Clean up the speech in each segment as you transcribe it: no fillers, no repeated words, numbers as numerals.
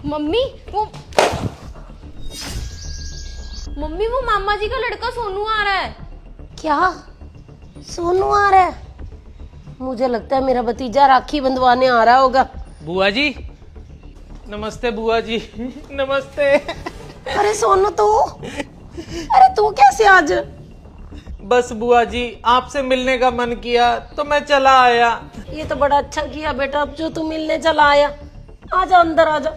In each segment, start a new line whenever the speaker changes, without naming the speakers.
Mummy वो mummy वो मामा जी का लड़का सोनू आ रहा है।
क्या? सोनू आ रहा है? मुझे लगता है मेरा भतीजा राखी बंधवाने आ रहा होगा।
बुआ जी नमस्ते। बुआ जी नमस्ते।
अरे सोनू तू, अरे तू कैसे आज?
बस बुआ जी आपसे मिलने का मन किया तो मैं चला आया।
ये तो बड़ा अच्छा किया बेटा, अब जो तू मिलने चला आया। आजा अंदर आजा।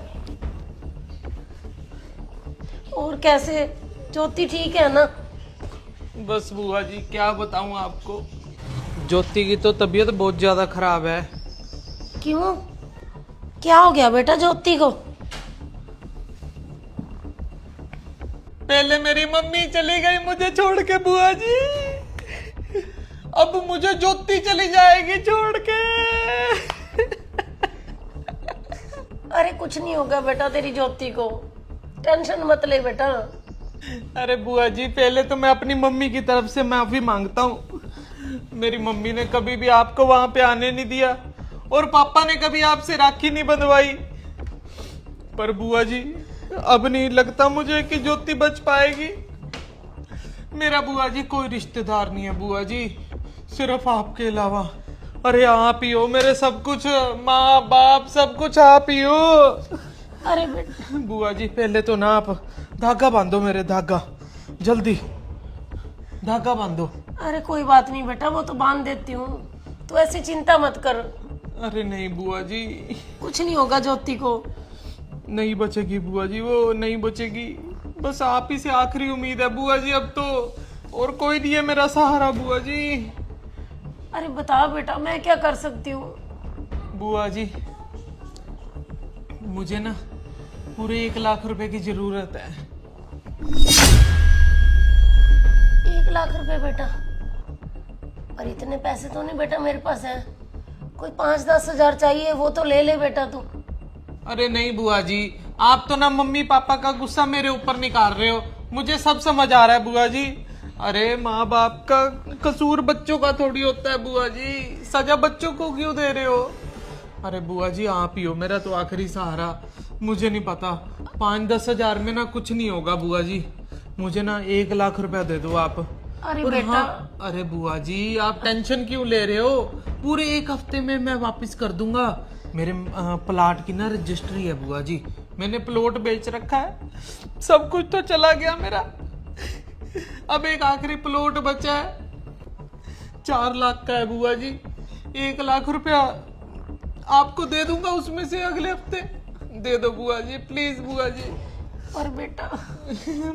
और कैसे, ज्योति ठीक है ना?
बस बुआ जी क्या बताऊं आपको, ज्योति की तो तबीयत बहुत ज्यादा खराब है।
क्यों, क्या हो गया बेटा ज्योति को?
पहले मेरी मम्मी चली गई मुझे छोड़ के बुआ जी, अब मुझे ज्योति चली जाएगी छोड़ के।
अरे कुछ नहीं होगा बेटा तेरी ज्योति को, टेंशन मत ले बेटा।
अरे बुआ जी पहले तो मैं अपनी मम्मी की तरफ से माफी मांगता हूँ। मेरी मम्मी ने कभी भी आपको वहां पे आने नहीं दिया और पापा ने कभी आपसे राखी नहीं बंधवाई। पर बुआ जी अब नहीं लगता मुझे कि ज्योति बच पाएगी। मेरा बुआ जी कोई रिश्तेदार नहीं है बुआ जी, सिर्फ आपके अलावा। अरे आप ही हो मेरे सब कुछ, माँ बाप सब कुछ आप ही हो।
अरे बेटा
बुआ जी पहले तो ना आप धागा बांधो मेरे, धागा जल्दी धागा बांधो।
अरे कोई बात नहीं बेटा, वो तो बांध देती हूँ, तू ऐसी चिंता मत कर।
अरे नहीं बुआ जी,
कुछ नहीं होगा ज्योति को।
नहीं बचेगी बुआ जी, वो नहीं बचेगी। बस आप ही से आखिरी उम्मीद है बुआ जी अब तो, और कोई नहीं है मेरा सहारा बुआ जी।
अरे बता बेटा मैं क्या कर सकती हूँ?
बुआ जी मुझे ना पूरे 1 लाख रुपए की जरूरत है।
1 लाख रुपए बेटा? और इतने पैसे तो नहीं बेटा मेरे पास हैं, कोई 5-10 हजार चाहिए, वो तो ले ले बेटा तू।
अरे नहीं बुआ जी, आप तो ना मम्मी पापा का गुस्सा मेरे ऊपर निकाल रहे हो, मुझे सब समझ आ रहा है बुआ जी। अरे माँ बाप का कसूर बच्चों का थोड़ी होता है बुआ जी, सजा बच्चों को क्यों दे रहे हो? अरे बुआ जी आप ही हो मेरा तो आखिरी सहारा। मुझे नहीं पता, 5-10 हजार में ना कुछ नहीं होगा बुआ जी, मुझे ना 1 लाख रुपया दे दो आप।
अरे
और
बेटा
हाँ, अरे बुआ जी आप टेंशन क्यों ले रहे हो, पूरे 1 हफ्ते में मैं वापस कर दूंगा। मेरे प्लाट की ना रजिस्ट्री है बुआ जी, मैंने प्लॉट बेच रखा है, सब कुछ तो चला गया मेरा। अब एक आखिरी प्लॉट बचा है, 4 लाख का है बुआ जी। 1 लाख रुपया आपको दे दूंगा उसमें से अगले हफ्ते। दे दो बुआ जी प्लीज बुआ जी।
और बेटा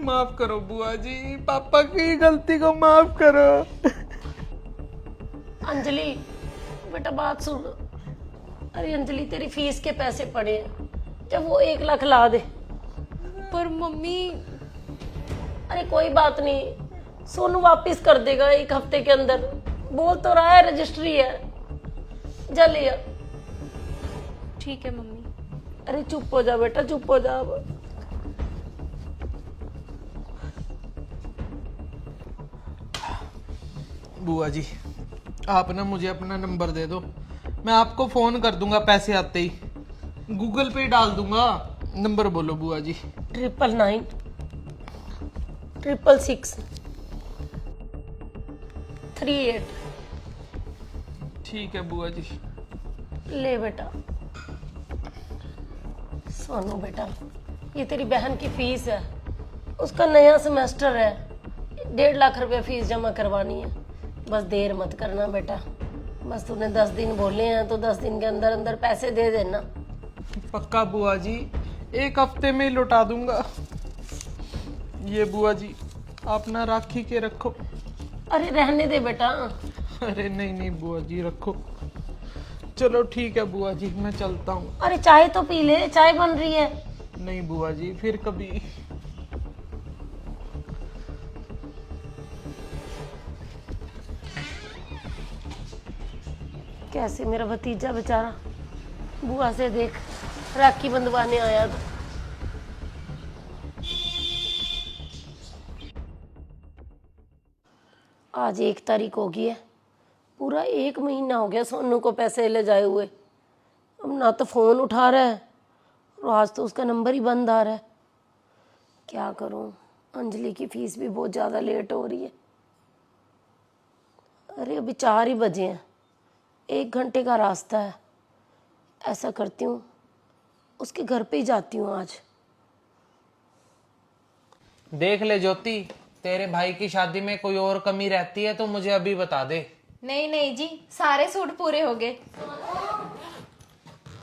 माफ करो बुआ जी, पापा की गलती को माफ करो।
अंजलि बेटा बात सुन। अरे अंजलि तेरी फीस के पैसे पड़े हैं, जब वो 1 लाख ला दे।
पर मम्मी
अरे कोई बात नहीं, सोनू वापस कर देगा 1 हफ्ते के अंदर, बोल तो रहा है रजिस्ट्री है, जा लिया।
ठीक है मम्मी।
अरे चुप हो जा बेटा, चुप हो जा अब।
बुआ जी आप ना मुझे अपना नंबर दे दो, मैं आपको फोन कर दूंगा पैसे आते ही, गूगल पे डाल दूंगा। नंबर बोलो बुआ जी।
999 666 38।
ठीक है बुआ जी।
ले बेटा। सोनू बेटा ये तेरी बहन की फीस है, उसका नया सेमेस्टर है, 1.5 लाख रुपए फीस जमा करवानी है। बस देर मत करना बेटा, बस तूने 10 दिन बोले हैं तो 10 दिन के अंदर अंदर पैसे दे देना।
पक्का बुआ जी, 1 हफ्ते में ही लौटा दूंगा। ये बुआ जी आप ना राखी के रखो।
अरे रहने दे बेटा।
अरे नहीं नहीं बुआ जी रखो। चलो ठीक है बुआ जी मैं चलता हूँ।
अरे चाय तो पी ले, चाय बन रही है।
नहीं बुआ जी फिर कभी।
कैसे मेरा भतीजा बेचारा बुआ से देख राखी बंधवाने आया था। आज 1 तारीख हो गई है, पूरा 1 महीना हो गया सोनू को पैसे ले जाए हुए। अब ना तो फोन उठा रहा है और आज तो उसका नंबर ही बंद आ रहा है। क्या करूं, अंजलि की फीस भी बहुत ज़्यादा लेट हो रही है। अरे अभी 4 ही बजे हैं, 1 घंटे का रास्ता है। ऐसा करती हूँ, उसके घर पे ही जाती हूँ आज।
देख ले ज्योति, तेरे भाई की शादी में कोई और कमी रहती है तो मुझे अभी बता दे।
नहीं नहीं जी, सारे सूट पूरे हो गए।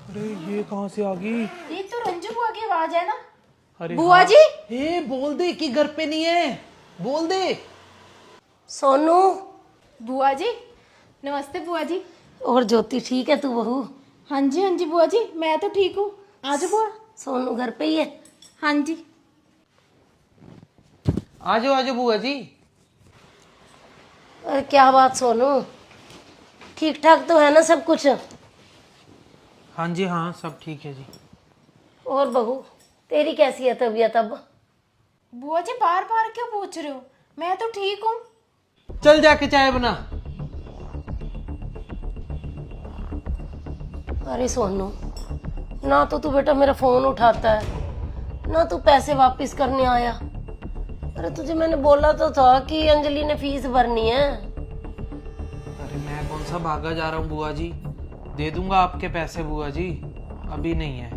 अरे ये कहाँ से आ गई?
ये तो रंजू बुआ की आवाज है ना।
अरे
बुआ
हाँ।
जी।
हे बोल दे कि घर पे नहीं है, बोल दे।
सोनू।
बुआ जी नमस्ते बुआ जी।
और ज्योति ठीक है तू बहू?
हाँ जी बुआ जी, मैं तो ठीक हूँ। आज बुआ।
सोनू घर पे ही है?
हाँ जी।
आजो बुआ जी।
अरे क्या बात सोनू, ठीक ठाक तो है ना सब कुछ?
हाँ जी हाँ, सब ठीक है जी।
और बहू तेरी कैसी है तबीयत अब?
बुआ जी बार बार क्यों पूछ रहे हो, मैं तो ठीक हूँ।
चल जाके चाय बना।
अरे सोनू, ना तो तू बेटा मेरा फोन उठाता है, ना तू पैसे वापस करने आया। अरे तुझे मैंने बोला तो था कि अंजलि ने फीस भरनी है।
अरे मैं कौन सा भागा जा रहा हूँ बुआ जी, दे दूंगा आपके पैसे बुआ जी, अभी नहीं है।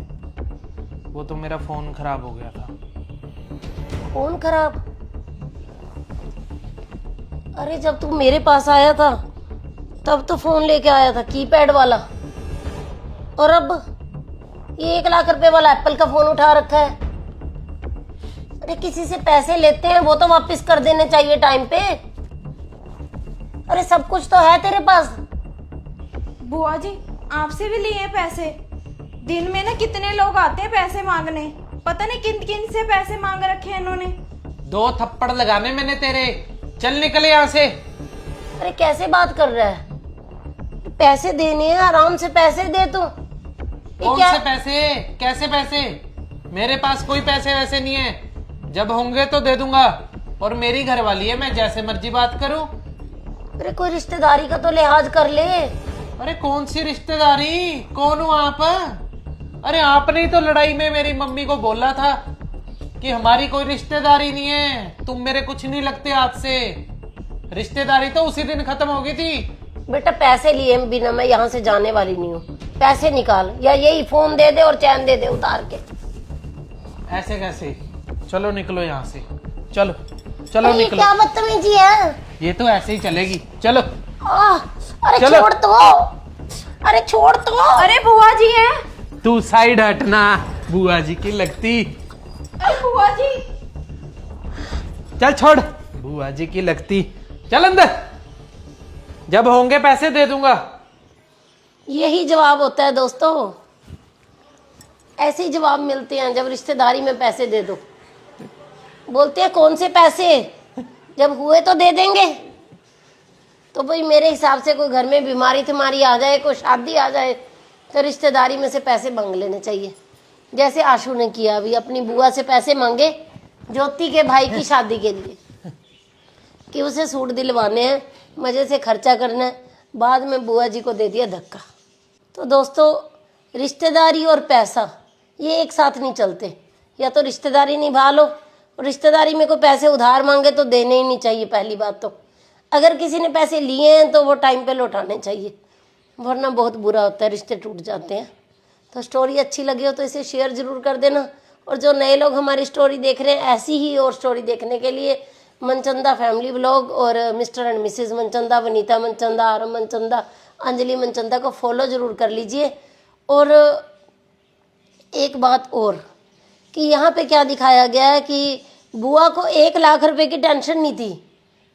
वो तो मेरा फोन खराब हो गया था।
फोन खराब? अरे जब तू मेरे पास आया था तब तो फोन लेके आया था, कीपैड वाला। और अब ये 1 लाख रुपए वाला एप्पल का फोन उठा रखा है। अरे किसी से पैसे लेते हैं वो तो वापस कर देने चाहिए टाइम पे। अरे सब कुछ तो है तेरे पास।
बुआ जी आपसे भी लिए हैं पैसे, दिन में ना कितने लोग आते हैं पैसे मांगने, पता नहीं किन किन से पैसे मांग रखे हैं इन्होंने।
2 थप्पड़ लगाने मैंने तेरे, चल निकले यहाँ से।
अरे कैसे बात कर रहा है, पैसे देने हैं, आराम से पैसे दे तू।
कौन से पैसे, कैसे पैसे? मेरे पास कोई पैसे वैसे नहीं है, जब होंगे तो दे दूंगा। और मेरी घरवाली है, मैं जैसे मर्जी बात करूं।
अरे कोई रिश्तेदारी का तो लिहाज कर ले।
अरे कौन सी रिश्तेदारी, कौन हो आप? अरे आपने ही तो लड़ाई में मेरी मम्मी को बोला था कि हमारी कोई रिश्तेदारी नहीं है, तुम मेरे कुछ नहीं लगते आज से। रिश्तेदारी तो उसी दिन खत्म हो गई थी।
बेटा पैसे लिए बिना मैं यहाँ से जाने वाली नहीं हूँ, पैसे निकाल या यही फोन दे दे और चैन दे दे उतार के।
ऐसे कैसे? चलो निकलो यहाँ से, चलो चलो
ये
निकलो।
क्या बदतमीजी है?
ये तो ऐसे ही चलेगी, चलो।
अरे
चलो।
छोड़ तो, अरे छोड़ तो।
अरे बुआ जी हैं।
तू साइड हटना, बुआ जी की लगती।
अरे बुआ जी।
चल छोड़, बुआ जी की लगती। चल अंदर, जब होंगे पैसे दे दूंगा।
यही जवाब होता है दोस्तों, ऐसे ही जवाब मिलते हैं जब रिश्तेदारी में पैसे दे दो। बोलते हैं कौन से पैसे, जब हुए तो दे देंगे। तो भाई मेरे हिसाब से कोई घर में बीमारी तुम्हारी आ जाए, कोई शादी आ जाए, तो रिश्तेदारी में से पैसे मांग लेने चाहिए। जैसे आशु ने किया, अभी अपनी बुआ से पैसे मांगे ज्योति के भाई की शादी के लिए कि उसे सूट दिलवाने हैं, मजे से खर्चा करना है। बाद में बुआ जी को दे दिया धक्का। तो दोस्तों रिश्तेदारी और पैसा ये एक साथ नहीं चलते, या तो रिश्तेदारी निभा लो, रिश्तेदारी में कोई पैसे उधार मांगे तो देने ही नहीं चाहिए। पहली बात तो अगर किसी ने पैसे लिए हैं तो वो टाइम पे लौटाने चाहिए, वरना बहुत बुरा होता है, रिश्ते टूट जाते हैं। तो स्टोरी अच्छी लगी हो तो इसे शेयर ज़रूर कर देना। और जो नए लोग हमारी स्टोरी देख रहे हैं, ऐसी ही और स्टोरी देखने के लिए मनचंदा फैमिली व्लॉग और Mr and Mrs Manchanda, Vanita Manchanda, Aram Manchanda, Anjali Manchanda को फॉलो ज़रूर कर लीजिए। और एक बात और कि यहाँ पे क्या दिखाया गया है कि बुआ को 1 लाख रुपए की टेंशन नहीं थी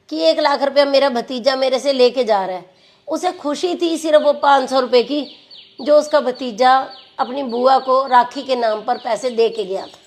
कि 1 लाख रुपया मेरा भतीजा मेरे से लेके जा रहा है। उसे खुशी थी सिर्फ वो 500 रुपये की, जो उसका भतीजा अपनी बुआ को राखी के नाम पर पैसे दे के गया था।